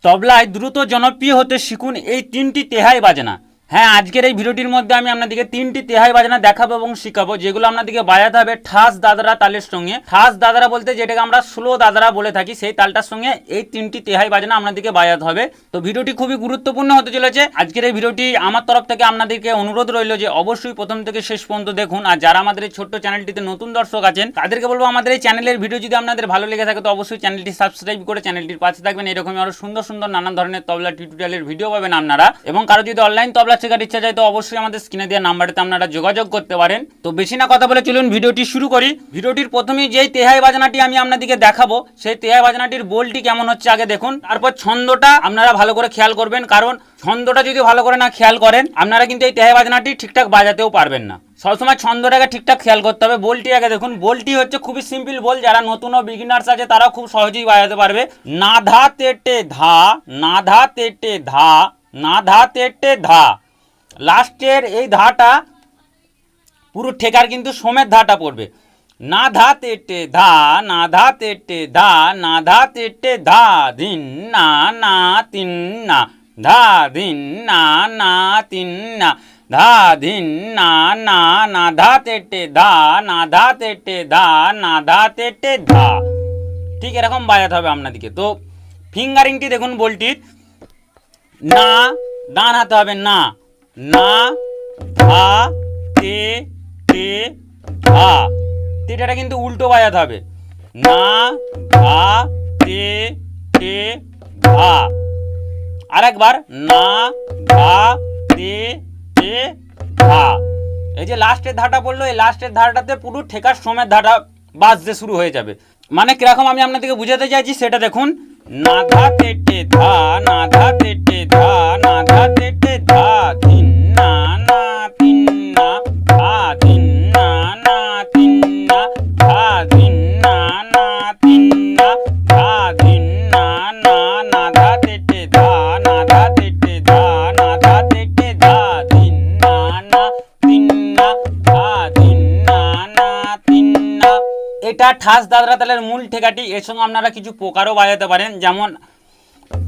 তবলায় দ্রুত জনপ্রিয় হতে শিখুন এই তিনটি তেহাই বাজনা। হ্যাঁ, আজকের এই ভিডিওটির মধ্যে আমি আপনাদেরকে তিনটি তেহাই বাজনা দেখাবো এবং শিখাবো, যেগুলো আপনাদেরকে বাজাতে হবে ঠাস দাদরা তালের সঙ্গে। ঠাস দাদরা বলতে যেটাকে আমরা স্লো দাদরা বলে থাকি, সেই তালটার সঙ্গে এই তিনটি তেহাই বাজনা আপনাদেরকে বাজাতে হবে। তো ভিডিওটি খুবই গুরুত্বপূর্ণ হতে চলেছে। আজকের এই ভিডিওটি আমার তরফ থেকে আপনাদেরকে অনুরোধ রইল যে অবশ্যই প্রথম থেকে শেষ পর্যন্ত দেখুন। আর যারা আমাদের এই ছোট্ট চ্যানেলটিতে নতুন দর্শক আছেন তাদেরকে বলবো, আমাদের এই চ্যানেলের ভিডিও যদি আপনাদের ভালো লেগে থাকে তো অবশ্যই চ্যানেলটি সাবস্ক্রাইব করে চ্যানেলটির পাশে থাকবেন। এরকমই আরো সুন্দর সুন্দর নানান ধরনের তবলা টিউটোরিয়ালের ভিডিও পাবেন আপনারা। এবং কারো যদি অনলাইন তবলা শেখার ইচ্ছা যায় তো অবশ্যই আমাদের স্ক্রিনে দেওয়া নাম্বারটিতে আপনারা যোগাযোগ করতে পারেন। তো বেশি না কথা বলে চলুন ভিডিওটি শুরু করি। ভিডিওটির প্রথমেই যেই তেহাই বাজনাটি আমি আপনাদেরকে দেখাবো সেই তেহাই বাজনাটির বোলটি কেমন হচ্ছে আগে দেখুন, তারপর ছন্দটা আপনারা ভালো করে খেয়াল করবেন, কারণ ছন্দটা যদি ভালো করে না খেয়াল করেন আপনারা কিন্তু এই তেহাই বাজনাটি ঠিকঠাক বাজাতেও পারবেন না। সবসময় ছন্দটাকে ঠিকঠাক খেয়াল করতে হবে। বোলটি আগে দেখুন, বোলটি হচ্ছে খুবই সিম্পল বোল, যারা নতুন ও বিগিনার্স আছে তারা খুব সহজেই বাজাতে পারবে। না ধা তেটে ধা, না ধা তেটে ধা, না ধা তেটে ধা। লাস্টের এই ধাটা পুরো ঠেকার কিন্তু সোমের ধাটা পড়বে। না ধা তেটে ধা, না ধা তেটে ধা, না ধা তেটে ধা, ধিন না না তিন না, ধা ধিন না না তিন না, ধা ধিন না না, না ধা তেটে ধা, না ধা তেটে ধা, না ধা তেটে ধা। ঠিক এরকম বাজাতে হবে আপনাদেরকে। তো ফিঙ্গারিংটি দেখুন বোলটির, না ডান হাতে হবে না, না ধা তে তে ধা। তেটাটা কিন্তু উল্টো বাজাতে হবে, না ধা তে তে ধা। আরেকবার না ধা তে তে ধা। এই যে লাস্টের ধাটা পড়লো, এই লাস্টের ধাটাতে পুরো ঠেকার সময় ধাটা বাজতে শুরু হয়ে যাবে। মানে কিরকম আমি আপনাদেরকে বুঝাতে চাইছি সেটা দেখুন, না ধা তেটে ধা, না ধা তেটে ধা, না ধা তেটে ধা, ধিন না না তিন না, ধা ধিন না না তিন না, ধা ধিন না না তিন না, ধা ধিন না না, না ধা তেটে ধা, না ধা তেটে ধা, না ধা তেটে ধা, ধিন না না তিন না, ধা ধিন না না তিন না। এটা ঠাস দাদরা তালের মূল ঠেকাটি। এর সঙ্গে আপনারা কিছু প্রকারও বাজাতে পারেন, যেমন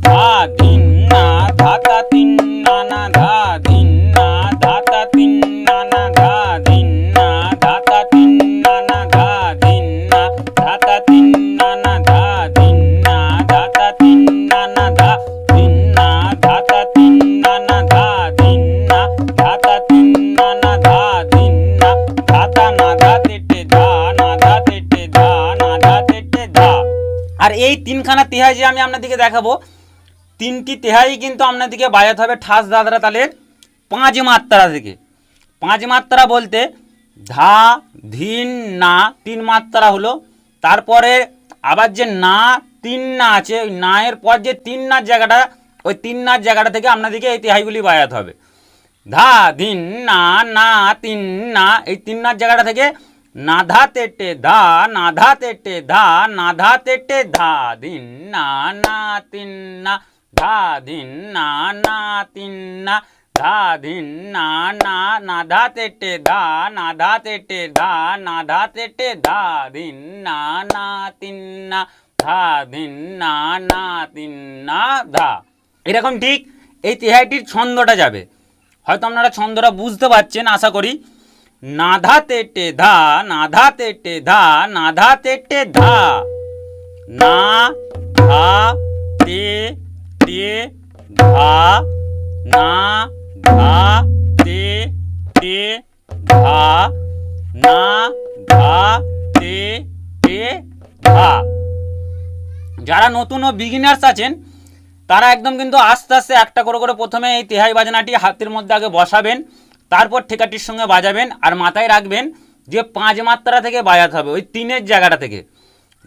ধা ধিন না ধাতা তিন না না, ধা ধিন না ধাতা তিন না না, ধা ধিন না ধাতা তিন না না, ধা ধিন না ধাতা তিন না না, ধা ধিন না ধাতা তিন না না, ধা ধিন না ধাতা তিন না না, ধা ধিন না ধাতা তিন না না, ধা ধিন না ধাতা না ধা তেটে ধা, না ধা তেটে ধা, না ধা তেটে ধা। আর এই তিনখানা তেহাই যে আমি আপনাদেরকে দেখাবো, তিনটি তেহাই কিন্তু আপনাদেরকে বাজাতে হবে ঠাস দাদরা তালের 5 মাত্রা থেকে। 5 মাত্রা বলতে ধা ধিন না 3 মাত্রা হলো, তারপরে আবার যে না 3 না আছে, ওই না এর পর যে 3 নার জায়গাটা, ওই 3 নার জায়গাটা থেকে আপনাদেরকে এই তেহাইগুলি বাজাতে হবে। ধা ধিন না না 3 না, এই 3 নার জায়গাটা থেকে না ধা তেটে ধা, না ধা তেটে ধা, না ধা তেটে ধা, ধিন না না 3 না, ধা ধিন না না 3 না, ধা ধিন না না, না ধা তেটে ধা, না ধা তেটে ধা, না ধা তেটে ধা, ধিন না না 3 না, ধা ধিন না না 3 না, ধা। এরকম ঠিক এই তেহাইটির ছন্দটা যাবে। হয়তো আপনারা ছন্দটা বুঝতে পারছেন আশা করি। না ধা তেটে ধা, না ধা তেটে ধা, না ধা তেটে ধা, না ধা তে তে ধা, না ধা তে তে ধা, না ধা তে তে ধা। যারা নতুন ও বিগিনার্স আছেন তারা একদম কিন্তু আস্তে আস্তে একটা করে করে প্রথমে এই তেহাই বাজনাটি হাতের মধ্যে আগে বসাবেন, তারপর ঠেকাটির সঙ্গে বাজাবেন। আর মাথায় রাখবেন যে 5 মাত্রা থেকে বাজাতে হবে, ওই 3-এর জায়গাটা থেকে।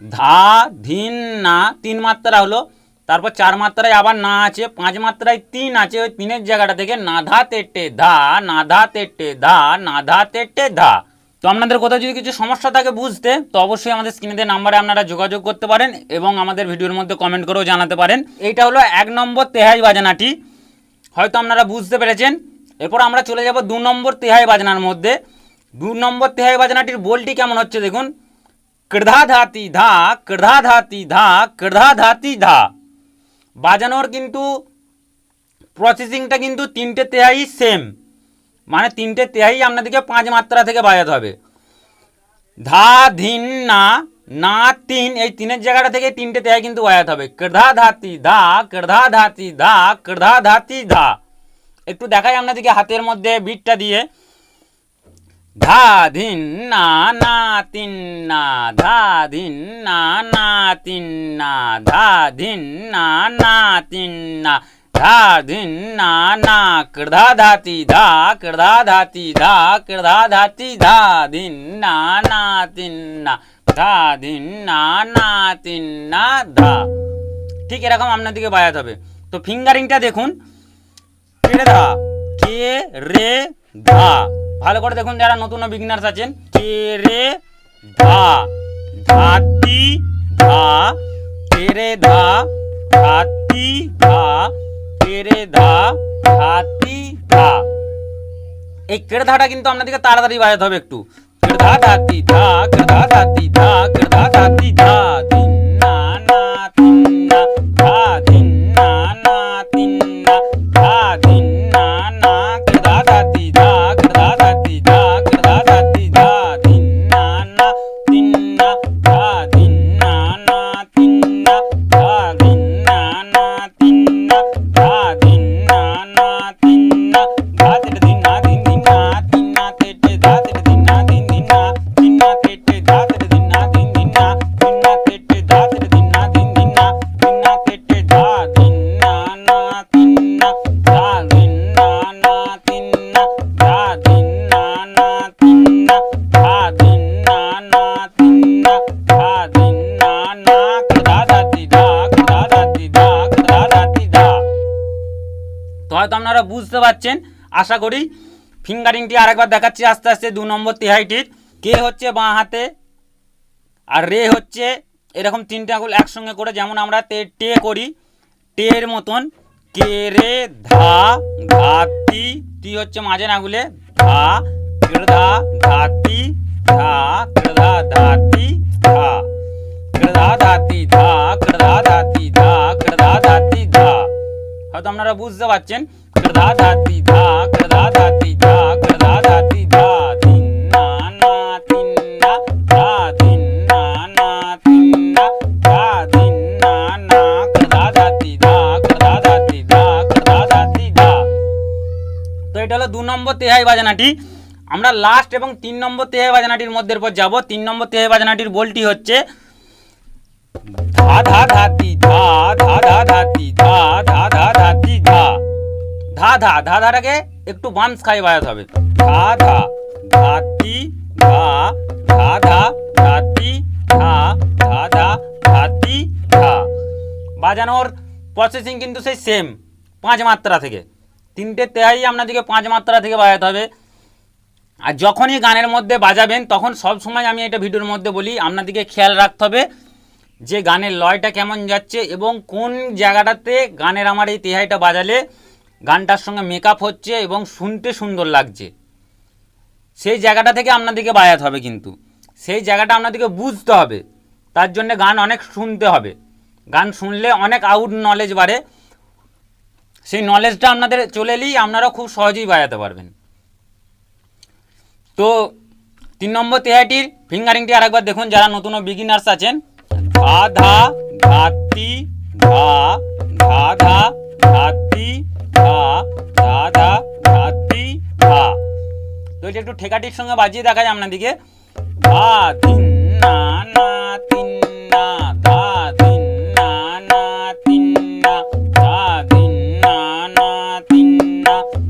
ধা ধিন না 3 মাত্রা হলো, তারপর 4 মাত্রায় আবার না আছে, 5 মাত্রায় 3 আছে, ওই 3-এর জায়গাটা থেকে না ধা তেটে ধা, না ধা তেটে ধা, না ধা তেটে ধা। তো আপনাদের কোথাও যদি কিছু সমস্যা থাকে বুঝতে, তো অবশ্যই আমাদের স্ক্রিনে দেওয়া নাম্বারে আপনারা যোগাযোগ করতে পারেন এবং আমাদের ভিডিওর মধ্যে কমেন্ট করেও জানাতে পারেন। এইটা হলো 1 নম্বর তেহাই বাজনাটি, হয়তো আপনারা বুঝতে পেরেছেন। এরপর আমরা চলে যাব 2 নম্বর তেহাই বাজনার মধ্যে। 2 নম্বর তেহাই বাজনাটির বোলটি কেমন হচ্ছে দেখুন, কৃধা ধাতি ধা, কৃধা ধাতি ধা, কৃধা ধাতি ধা। বাজানোর কিন্তু প্রসেসিংটা কিন্তু তিনটে তেহাই সেম, মানে তিনটে তেহাই আপনাদেরকে 5 মাত্রা থেকে বাজাতে হবে। ধা ধিন না না তিন, এই তিনের জায়গাটা থেকে তিনটে তেহাই কিন্তু বাজাতে হবে। কর্ধা ধাতি ধা, কর্ধা ধাতি ধা, কর্ধা ধাতি ধা। একটু দেখাই আপনাদেরকে হাতের মধ্যে বিটটা দিয়ে। ধা ধিন না না তিন না, ধা ধিন না না তিন না, ধা ধিন না না তিন না, ধা ধিন না না, কর্ধা ধাতি ধা, কর্ধা ধাতি ধা, কর্ধা ধাতি ধা, ধিন না না তিন না, ধা ধিন না না তিন না ধা। ঠিক এরকম আপনাদেরকে বাজাতে হবে। তো ফিঙ্গারিংটা দেখুন, কে ধা, কে রে ধা, ভালো করে দেখুন যারা নতুন বিগিনার্স আছেন। কে রে ধা, ধাতি ধা, কে রে ধা, ধাতি ধা, কে রে ধা, ধাতি ধা। এই কেড়ে ধাটা কিন্তু আপনাদেরকে তাড়াতাড়ি বাজাতে হবে একটু। কেড়ে ধাতি ধা, কেড়ে ধাতি ধা, কেড়ে ধাতি ধা, তিন না না তিন না, ধা তিন না না তিন না, ধা তিন না না, কেড়ে ধাতি ধা, কেড়ে ধাতি ধা, কেড়ে ধাতি ধা, তিন না না তিন না, ধা তিন না না তিন না, ধা তিন না না তিন না, ধা তিন না না তিন না, ধা তিন দিন না দিন দিন না তিন না তেটে, ধা তিন দিন না দিন দিন না তিন না তেটে, ধা তিন দিন না দিন দিন না তিন না তেটে, ধা তিন দিন না দিন দিন না তিন না তেটে, ধা তিন না না তিন না, ধা তিন না না তিন না, ধা তিন না না তিন না, ধা তিন না না তিন না, ধা তিন না না, কর্ধা ধাতি ধা, কর্ধা ধাতি ধা, কর্ধা ধাতি ধা। তো হয়তো আপনারা বুঝতে পারছেন আশা করি। ফিঙ্গারিংটি আরেকবার দেখাচ্ছি আস্তে আস্তে। 2 নম্বর তেহাইটির কে হচ্ছে বাঁ হাতে, আর রে হচ্ছে এরকম 3টে আঙুল একসঙ্গে করে, যেমন আমরা টে করি, টের মতন। কে রে ধা, ধাতি, টি হচ্ছে মাঝের আঙুলে, ধা, কর্ধা ধাতি ধা, কর্ধা ধাতি ধা, কর্ধা ধাতি ধা, কর্ধা ধাতি ধা, কর্ধা ধাতি ধা। হয়তো আপনারা বুঝতে পারছেন। কর্ধা ধাতি ধা, কর্ধা ধাতি ধা, কর্ধা ধাতি ধা, তিন না না তিন না, ধা তিন না না তিন না, ধা তিন না না, কর্ধা ধাতি ধা, কর্ধা ধাতি ধা, কর্ধা ধাতি ধা। তো এটা হলো 2 নম্বর তেহাই বাজনাটি। আমরা লাস্ট এবং 3 নম্বর তেহাই বাজনাটির মধ্যে পর যাব। 3 নম্বর তেহাই বাজনাটির বলটি হচ্ছে ধা ধা ধাতি ধা, ধা ধা ধাতি ধা, ধা ধা ধাতি ধা। ধা ধা ধা ধাটাকে একটু বামস খাই বাজাতে হবে। ধা ধা ধাতি ধা, ধা ধা ধাতি ধা, ধা ধা ধাতি ধা। বাজানোর প্রসেসিং কিন্তু সেই সেম, 5 মাত্রা থেকে। 3টে তেহাই আপনাদেরকে 5 মাত্রা থেকে বাজাতে হবে। আর যখনই গানের মধ্যে বাজাবেন তখন সব সময় আমি এটা ভিডিওর মধ্যে বলি, আপনাদেরকে খেয়াল রাখতে হবে যে গানের লয়টা কেমন যাচ্ছে এবং কোন জায়গাটাতে গানের আমার এই তেহাইটা বাজালে গানটার সঙ্গে মেকআপ হচ্ছে এবং শুনতে সুন্দর লাগছে, সেই জায়গাটা থেকে আপনাদেরকে বাজাতে হবে। কিন্তু সেই জায়গাটা আপনাদেরকে বুঝতে হবে, তার জন্য গান অনেক শুনতে হবে। গান শুনলে অনেক আউট নলেজ বাড়ে, সেই নলেজটা আপনাদের চলে এলেই আপনারা খুব সহজেই বাজাতে পারবেন। তো 3 নম্বর তেহাইটির ফিঙ্গারিংটি আরেকবার দেখুন যারা নতুন বিগিনার্স আছেন। ধা ধা ধাতি ধা, ধা ধা ধাতি ধা, ধা ধা ধাতি ধা। তো এটা একটু ঠেকাটির সঙ্গে বাজিয়ে দেখায় আপনাদেরকে। ধা তিন না না তিন না, ধা তিন না না তিন না, ধা তিন না না তিন না,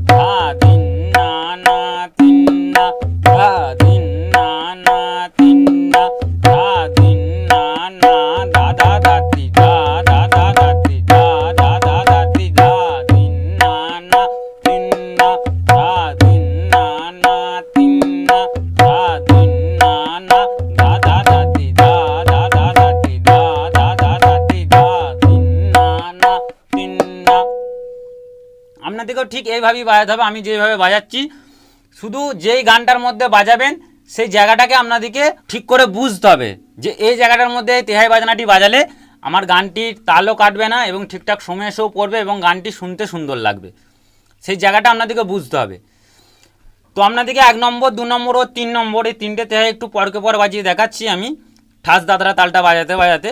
ধা তিন না না তিন না, ধা তিন না না তিন না, ধা তিন না না, ধা ধা ধাতি ধা, ধা ধা ধাতি ধা, ধা ধা ধাতি ধা, তিন না না তিন না, ধা তিন না না তিন না, ধা তিন না না, ধা ধা ধাতি ধা, ধা ধা ধাতি ধা, ধা ধা ধাতি ধা, তিন না না তিন না। আপনাদেরকেও ঠিক এইভাবেই বাজাতে হবে আমি যেভাবে বাজাচ্ছি। শুধু যেই গানটার মধ্যে বাজাবেন সেই জায়গাটাকে আপনাদেরকে ঠিক করে বুঝতে হবে যে এই জায়গাটার মধ্যে তেহাই বাজনাটি বাজালে আমার গানটির তালও কাটবে না এবং ঠিকঠাক সময় এসেও পড়বে এবং গানটি শুনতে সুন্দর লাগবে। সেই জায়গাটা আপনাদেরকে বুঝতে হবে। তো আপনাদেরকে 1 নম্বর 2 নম্বর ও 3 নম্বর এই তিনটে তেহাই একটু পরকে পর বাজিয়ে দেখাচ্ছি আমি ঠাস দাদরা তালটা বাজাতে বাজাতে।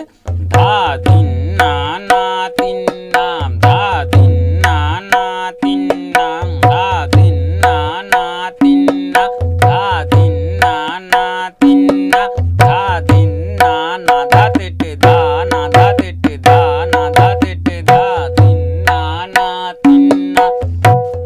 ধা তিন না না তিন নাম, ধা তিন না না তিন নাম, ধা তিন না না তিন না, ধা তিন না না তিন না, ধা তিন না না ধা তেটে ধা না ধা তেটে ধা না ধা তেটে ধা তিন না না তিন না,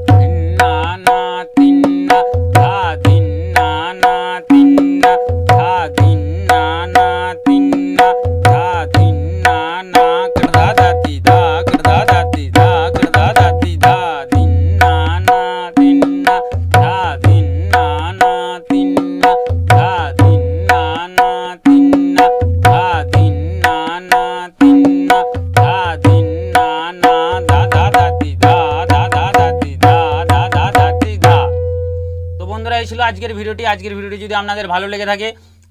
তিন না না তিন না, ধা তিন না না তিন না, ধা তিন না না তিন না, ধা তিন না না কড়ধা দাতি ধা কড়ধা দাতি ধা কড়ধা দাতি ধা তিন না না তিন না, ধা তিন না না তিন না, ধা তিন না না তিন না, ধা তিন না না তিন না, ধা তিন না না ধা ধা দাতি ধা ধা ধা দাতি ধা ধা ধা দাতি ধা। তো বন্ধুরা এই ছিল আজকের ভিডিওটি। আজকের ভিডিওটি যদি আপনাদের ভালো লেগে থাকে,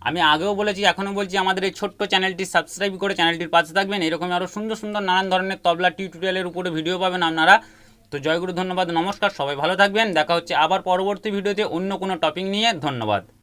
আমি আগেও বলেছি এখনও বলছি, আমাদের এই ছোট্ট চ্যানেলটি সাবস্ক্রাইব করে চ্যানেলটির পাশে থাকবেন। এরকম আরও সুন্দর সুন্দর নানান ধরনের তবলা টিউটোরিয়ালের উপরে ভিডিও পাবেন আপনারা। তো জয়গুরু, ধন্যবাদ, নমস্কার, সবাই ভালো থাকবেন। দেখা হচ্ছে আবার পরবর্তী ভিডিওতে অন্য কোনো টপিক নিয়ে। ধন্যবাদ।